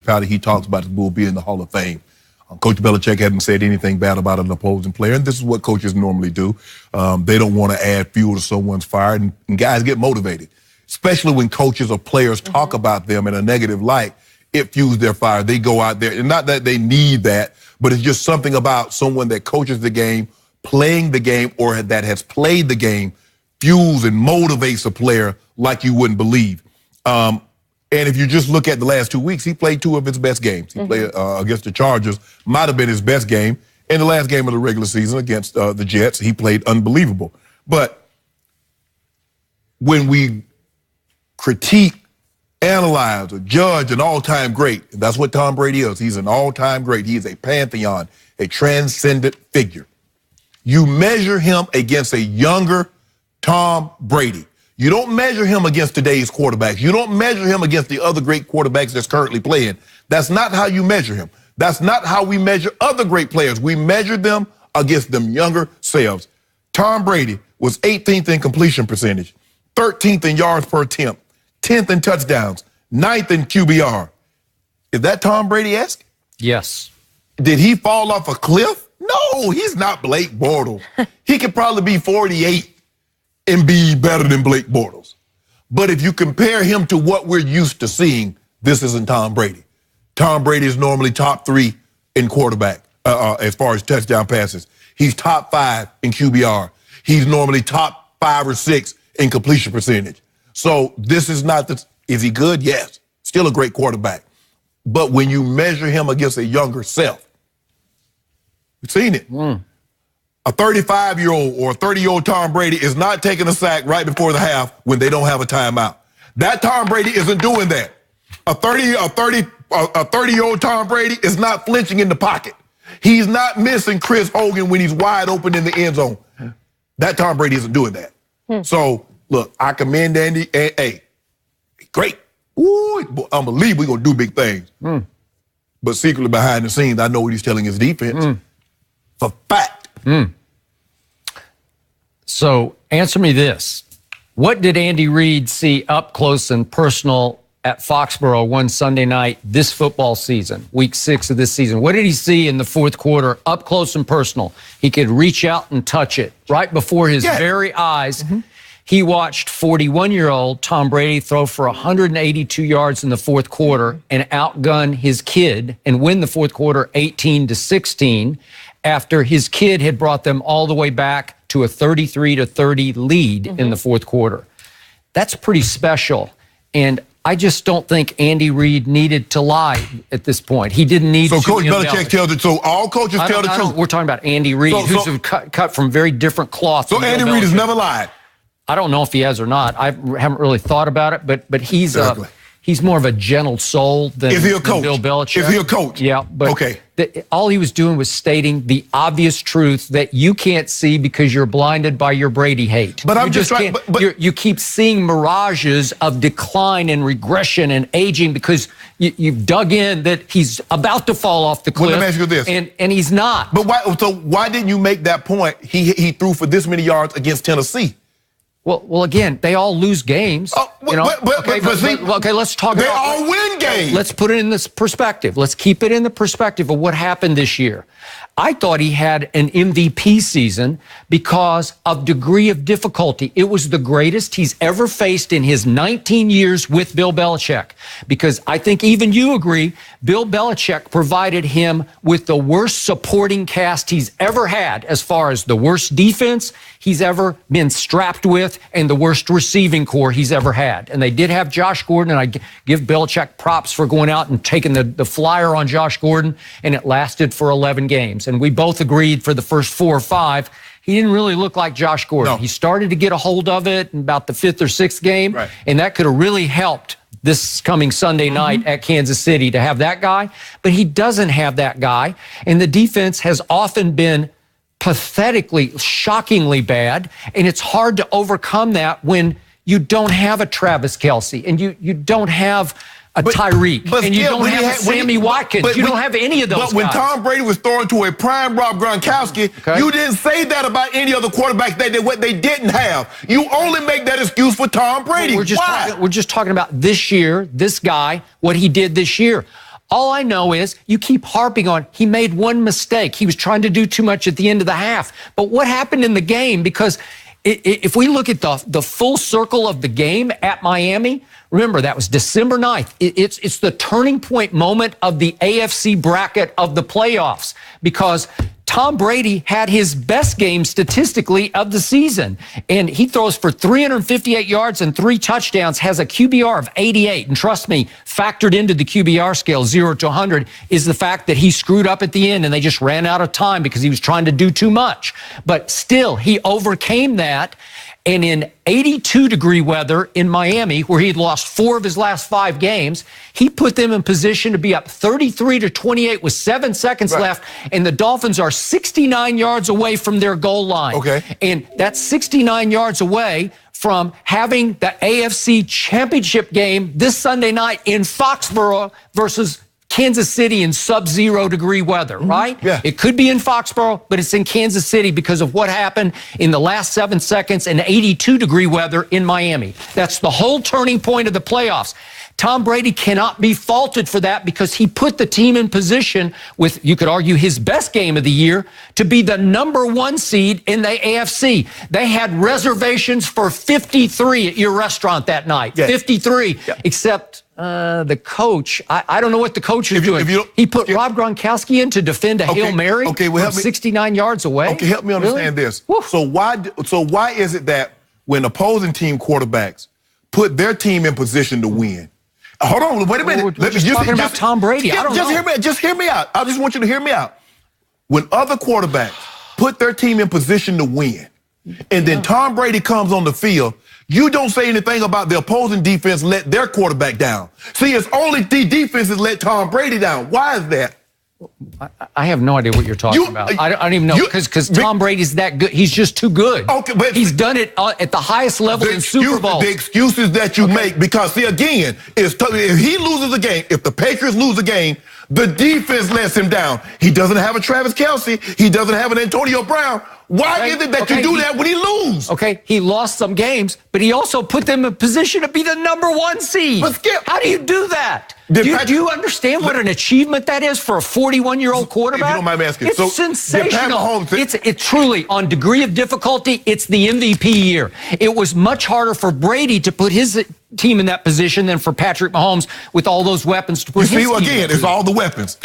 Powder, he talks about the Bull being in the Hall of Fame. Coach Belichick hasn't said anything bad about an opposing player, and this is what coaches normally do. They don't want to add fuel to someone's fire, and guys get motivated, especially when coaches or players talk about them in a negative light. It fuels their fire. They go out there, and not that they need that, but it's just something about someone that coaches the game, playing the game, or that has played the game, fuels and motivates a player like you wouldn't believe. And if you just look at the last 2 weeks, he played 2 of his best games. He played against the Chargers, might have been his best game. In the last game of the regular season against the Jets, he played unbelievable. But when we critique, analyze, or judge an all-time great, and that's what Tom Brady is. He's an all-time great. He is a pantheon, a transcendent figure. You measure him against a younger Tom Brady. You don't measure him against today's quarterbacks. You don't measure him against the other great quarterbacks that's currently playing. That's not how you measure him. That's not how we measure other great players. We measure them against them younger selves. Tom Brady was 18th in completion percentage, 13th in yards per attempt, 10th in touchdowns, 9th in QBR. Is that Tom Brady-esque? Yes. Did he fall off a cliff? No, he's not Blake Bortles. He could probably be 48 and be better than Blake Bortles. But if you compare him to what we're used to seeing, this isn't Tom Brady. Tom Brady is normally top 3 in quarterback as far as touchdown passes. He's top 5 in QBR. He's normally top 5 or 6 in completion percentage. So this is not the, is he good? Yes, still a great quarterback. But when you measure him against a younger self, you've seen it. A 35-year-old or a 30-year-old Tom Brady is not taking a sack right before the half when they don't have a timeout. That Tom Brady isn't doing that. A 30-year-old Tom Brady is not flinching in the pocket. He's not missing Chris Hogan when he's wide open in the end zone. That Tom Brady isn't doing that. So, look, I commend Andy. Hey, great. Ooh, unbelievable. We're going to do big things. But secretly behind the scenes, I know what he's telling his defense. For fact. So answer me this. What did Andy Reid see up close and personal at Foxborough one Sunday night this football season, week 6 of this season? What did he see in the fourth quarter up close and personal? He could reach out and touch it right before his very eyes. He watched 41-year-old Tom Brady throw for 182 yards in the fourth quarter and outgun his kid and win the fourth quarter 18-16 after his kid had brought them all the way back to a 33-30 lead in the fourth quarter. That's pretty special. And I just don't think Andy Reid needed to lie at this point. He didn't need to. So Coach Belichick tells it. So all coaches tell the truth. We're talking about Andy Reid, who's cut from very different cloth. So Andy Reid has never lied. I don't know if he has or not. I haven't really thought about it, but he's he's more of a gentle soul than Bill Belichick. Is he a coach? Yeah, but okay. All he was doing was stating the obvious truth that you can't see because you're blinded by your Brady hate. But I'm just trying. You keep seeing mirages of decline and regression and aging because you've dug in that he's about to fall off the cliff. Well, let me ask you this. And he's not. But why didn't you make that point? He threw for this many yards against Tennessee. Well, again, they all lose games. Okay, let's talk about. They all win games. Let's put it in this perspective. Let's keep it in the perspective of what happened this year. I thought he had an MVP season because of degree of difficulty. It was the greatest he's ever faced in his 19 years with Bill Belichick. Because I think even you agree, Bill Belichick provided him with the worst supporting cast he's ever had as far as the worst defense he's ever been strapped with and the worst receiving core he's ever had. And they did have Josh Gordon, and I give Belichick props for going out and taking the flyer on Josh Gordon, and it lasted for 11 games. And we both agreed for the first 4 or 5, he didn't really look like Josh Gordon. No. He started to get a hold of it in about the 5th or 6th game, and that could have really helped this coming Sunday night at Kansas City to have that guy. But he doesn't have that guy, and the defense has often been pathetically, shockingly bad, and it's hard to overcome that when you don't have a Travis Kelce and you don't have a Tyreek, and you don't have a Sammy Watkins. You don't have any of those guys. But when Tom Brady was throwing to a prime Rob Gronkowski, you didn't say that about any other quarterback. What they didn't have. You only make that excuse for Tom Brady. We're just talking about this year, this guy, what he did this year. All I know is you keep harping on he made one mistake. He was trying to do too much at the end of the half. But what happened in the game? Because if we look at the full circle of the game at Miami, remember, that was December 9th. It's the turning point moment of the AFC bracket of the playoffs because Tom Brady had his best game statistically of the season, and he throws for 358 yards and 3 touchdowns, has a QBR of 88. And trust me, factored into the QBR scale, 0 to 100, is the fact that he screwed up at the end and they just ran out of time because he was trying to do too much. But still, he overcame that. And in 82-degree weather in Miami, where he'd lost 4 of his last 5 games, he put them in position to be up 33-28 with 7 seconds left. And the Dolphins are 69 yards away from their goal line. Okay. And that's 69 yards away from having the AFC Championship game this Sunday night in Foxborough versus Kansas City in sub-0 degree weather, right? Yeah. It could be in Foxborough, but it's in Kansas City because of what happened in the last 7 seconds in 82-degree weather in Miami. That's the whole turning point of the playoffs. Tom Brady cannot be faulted for that because he put the team in position with, you could argue, his best game of the year to be the #1 seed in the AFC. They had reservations for 53 at your restaurant that night. Yes. 53, except the coach, I don't know what the coach is doing. He put Rob Gronkowski in to defend a Hail Mary from 69 yards away. Okay, help me understand this. So why is it that when opposing team quarterbacks put their team in position to win? Hold on, wait a minute. We're just talking about Tom Brady. I don't know. Just hear me out. I just want you to hear me out. When other quarterbacks put their team in position to win, and then Tom Brady comes on the field, you don't say anything about the opposing defense let their quarterback down. See, it's only the defenses let Tom Brady down. Why is that? I have no idea what you're talking about. I don't even know because Tom Brady's that good. He's just too good. Okay, but he's done it at the highest level in Super Bowl. The excuses that you make, because see, again, if he loses a game, if the Patriots lose a game, the defense lets him down. He doesn't have a Travis Kelce. He doesn't have an Antonio Brown. Why is it that you do that when he loses? Okay, he lost some games, but he also put them in position to be the #1 seed. But Skip, how do you do that? Do you understand what an achievement that is for a 41-year-old quarterback? If you don't mind me asking. It's sensational. It's truly, on degree of difficulty, it's the MVP year. It was much harder for Brady to put his team in that position than for Patrick Mahomes with all those weapons to put his team again, it's all the weapons.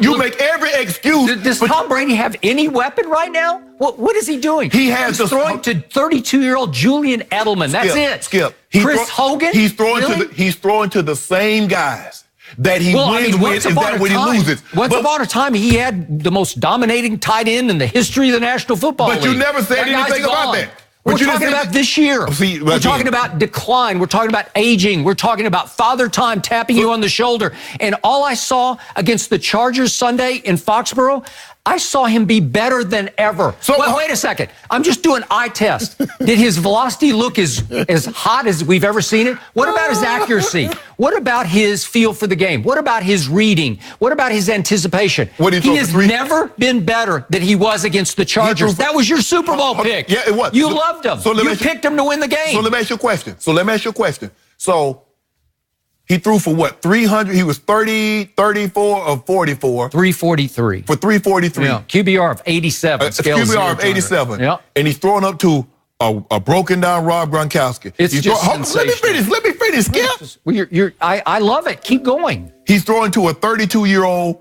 You make every excuse. Does Tom Brady have any weapon right now? What is he doing? He's throwing to 32-year-old Julian Edelman. That's it. Skip. Chris Hogan? He's throwing to the same guys that he wins with, is that when he loses. Once upon a time, he had the most dominating tight end in the history of the National Football League. But you never said anything about that. We're talking about this year. We're talking about decline. We're talking about aging. We're talking about Father Time tapping you on the shoulder. And all I saw against the Chargers Sunday in Foxborough, I saw him be better than ever. So wait a second. I'm just doing eye test. Did his velocity look as hot as we've ever seen it? What about his accuracy? What about his feel for the game? What about his reading? What about his anticipation? He has never been better than he was against the Chargers. That was your Super Bowl pick. Yeah, it was. You loved him. You picked him to win the game. So let me ask you a question. So he threw for what, 300? He was 34 or 44? 343. For 343. Yeah. QBR of 87. QBR of 87. Yeah. And he's throwing up to a broken down Rob Gronkowski. It's just sensational. Let me finish, Skip. I love it. Keep going. He's throwing to a 32-year-old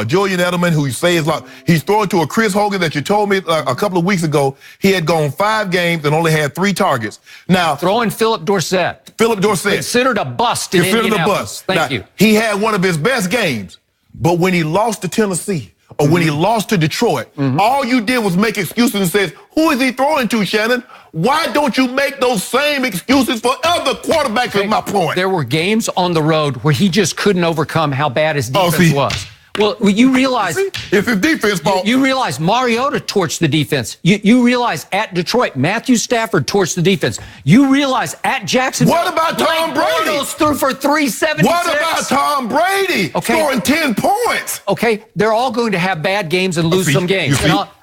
Julian Edelman, who you say is like, he's throwing to a Chris Hogan that you told me a couple of weeks ago. He had gone 5 games and only had 3 targets. Now, throwing Philip Dorsett. Considered a bust in Indianapolis. Thank you. He had one of his best games, but when he lost to Tennessee or when he lost to Detroit, all you did was make excuses and says, who is he throwing to, Shannon? Why don't you make those same excuses for other quarterbacks, is my point. There were games on the road where he just couldn't overcome how bad his defense was. Well, you realize it's his defense fault. You realize Mariota torched the defense. You realize at Detroit, Matthew Stafford torched the defense. You realize at Jacksonville, what about Tom Brady? Bortles threw for 376. What about Tom Brady scoring 10 points? Okay, they're all going to have bad games and lose some games.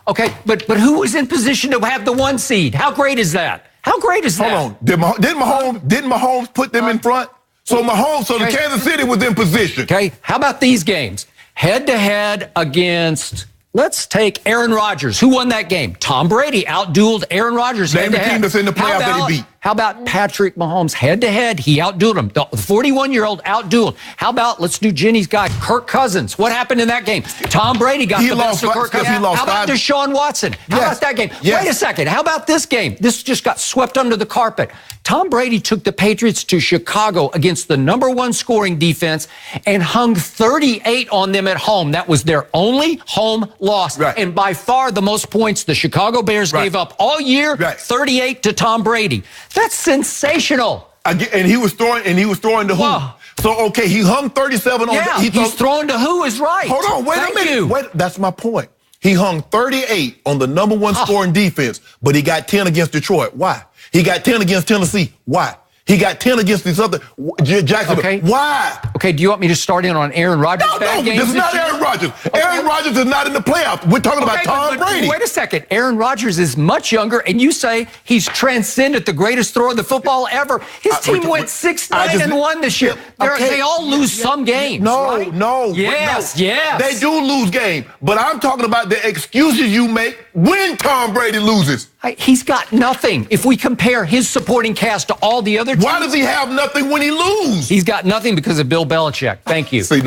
Okay, but who was in position to have the 1 seed? How great is that? How great is that? Hold on. Didn't Mahomes put them in front? So Mahomes, so the Okay. Kansas City was in position. Okay, how about these games? Head-to-head against, let's take Aaron Rodgers. Who won that game? Tom Brady outdueled Aaron Rodgers Name the head-to-head. team that's in the playoffs that he beat. How about Patrick Mahomes head-to-head? He outdueled him. The 41-year-old outdueled. How about, let's do Jenny's guy, Kirk Cousins. What happened in that game? Tom Brady got the best of Kirk Cousins. How about Deshaun Watson? How about that game? Yes. Wait a second. How about this game? This just got swept under the carpet. Tom Brady took the Patriots to Chicago against the #1 scoring defense and hung 38 on them at home. That was their only home loss. Right. And by far the most points the Chicago Bears gave up all year, 38 to Tom Brady. That's sensational. And he was throwing to who? Wow. So, okay, he hung 37 on. Yeah, he's throwing to who is right. Hold on, wait a minute. Wait, that's my point. He hung 38 on the #1 scoring defense, but he got 10 against Detroit. Why? He got 10 against Tennessee. Why? He got 10 against these other Jacksonville. Okay. Why? Okay, do you want me to start in on Aaron Rodgers' bad games? This is not Aaron Rodgers. Okay. Aaron Rodgers is not in the playoffs. We're talking about Tom Brady. Wait a second. Aaron Rodgers is much younger, and you say he's transcended the greatest thrower in the football ever. His team went 6-9-1 this year. They all lose some games. No, no. Yes. They do lose games, but I'm talking about the excuses you make when Tom Brady loses. He's got nothing. If we compare his supporting cast to all the other teams. Why does he have nothing when he loses? He's got nothing because of Bill Belichick. Thank you. See,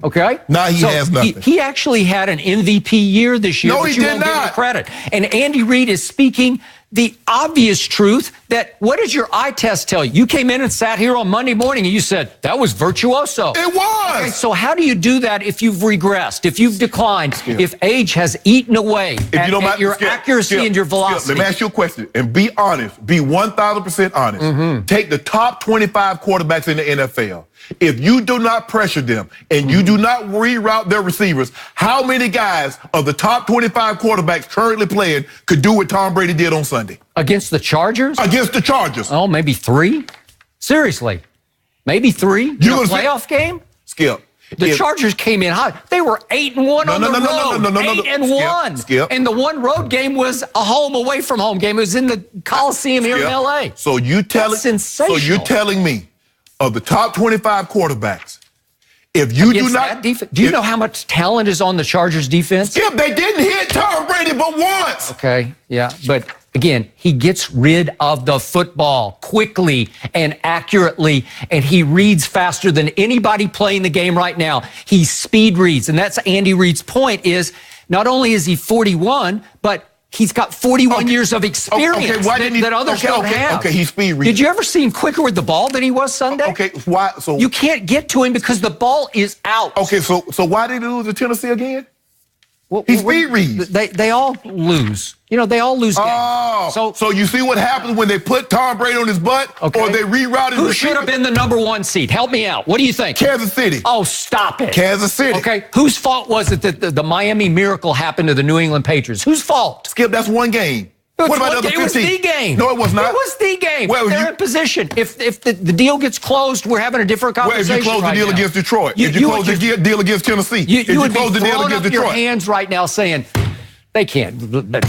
Okay? Now he has nothing. He actually had an MVP year this year, No, but he you did won't give him not. credit. And Andy Reid is speaking the obvious truth that what does your eye test tell you? You came in and sat here on Monday morning and you said, that was virtuoso. It was. Okay, so how do you do that if you've regressed, if you've declined, if age has eaten away at your accuracy and your velocity? Let me ask you a question and be honest. Be 1,000% honest. Take the top 25 quarterbacks in the NFL. If you do not pressure them and you do not reroute their receivers, how many guys of the top 25 quarterbacks currently playing could do what Tom Brady did on Sunday? Against the Chargers? Against the Chargers. Oh, maybe 3? Seriously. Maybe 3? In a playoff game? Skip. The Chargers came in hot. They were 8-1 on the road. No. 8-1. Skip. And the one road game was a home away from home game. It was in the Coliseum here in L.A. So That's sensational. So you're telling me of the top 25 quarterbacks, if you do not... do you know how much talent is on the Chargers defense? Skip, they didn't hit Tom Brady but once. Okay, yeah. But again, he gets rid of the football quickly and accurately, and he reads faster than anybody playing the game right now. He speed reads, and that's Andy Reid's point is not only is he 41, but he's got 41 years of experience that others don't have. Okay, he's speed reading. Did you ever see him quicker with the ball than he was Sunday? Okay, why? So you can't get to him because the ball is out. Okay, so why did he lose to Tennessee again? He speed reads. They all lose. You know, they all lose games. Oh, so you see what happens when they put Tom Brady on his butt, or they rerouted. Who should have been the #1 seed? Help me out. What do you think? Kansas City. Oh, stop it. Kansas City. Okay, whose fault was it that the Miami Miracle happened to the New England Patriots? Whose fault? Skip, that's one game. What about the other 15? It was the game. No, it was not. It was the game. Well, they're in position. If the deal gets closed, we're having a different conversation. Well, if you close the deal against Detroit, if you close the deal against Tennessee, if you close the deal against Detroit, your hands right now saying they can't.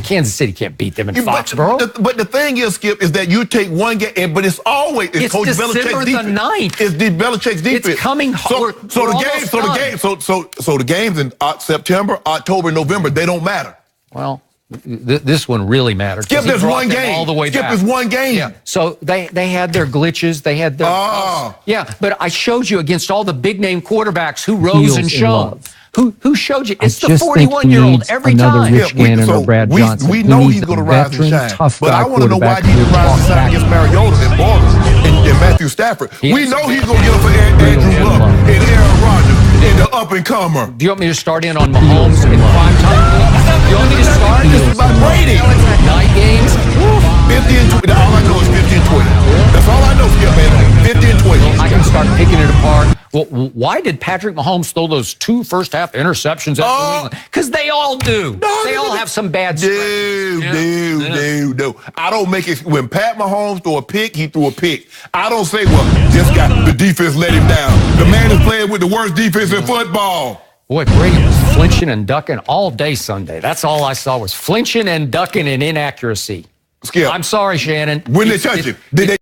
Kansas City can't beat them in Foxborough. But the thing is, Skip, is that you take one game, but it's always Coach Belichick's defense. The 9th. It's Belichick's defense. It's coming. So the games in September, October, November, they don't matter. Well, this one really matters. Skip, there's one game. All the way Skip, back. there's one game. Yeah. So they had their glitches. They had their yeah. But I showed you against all the big name quarterbacks who rose and shone. Who showed you? It's the 41-year-old every time. Rich Gannon or Brad Johnson. We know he's going to rise and shine. But I want to know why he didn't rise and shine against Mariota and Bortles and Matthew Stafford. We know he's going to get up for Andrew Luck and Aaron Rodgers and the up-and-comer. Do you want me to start in on Mahomes in prime time? Do you want me to start? This is about Brady. 9 games. 50 and 20. All I know is 50 and 20. That's all I know, Skip, man. 50 and 20. I can start picking it apart. Well, why did Patrick Mahomes throw those 2 first-half interceptions at New England? Because they all do. They all have some bad stretches. Dude. I don't make it. When Pat Mahomes threw a pick, he threw a pick. I don't say, well, this guy, the defense let him down. The man is playing with the worst defense in football. Boy, Brady was flinching and ducking all day Sunday. That's all I saw was flinching and ducking and inaccuracy. Skip. I'm sorry, Shannon. When they touch him, did they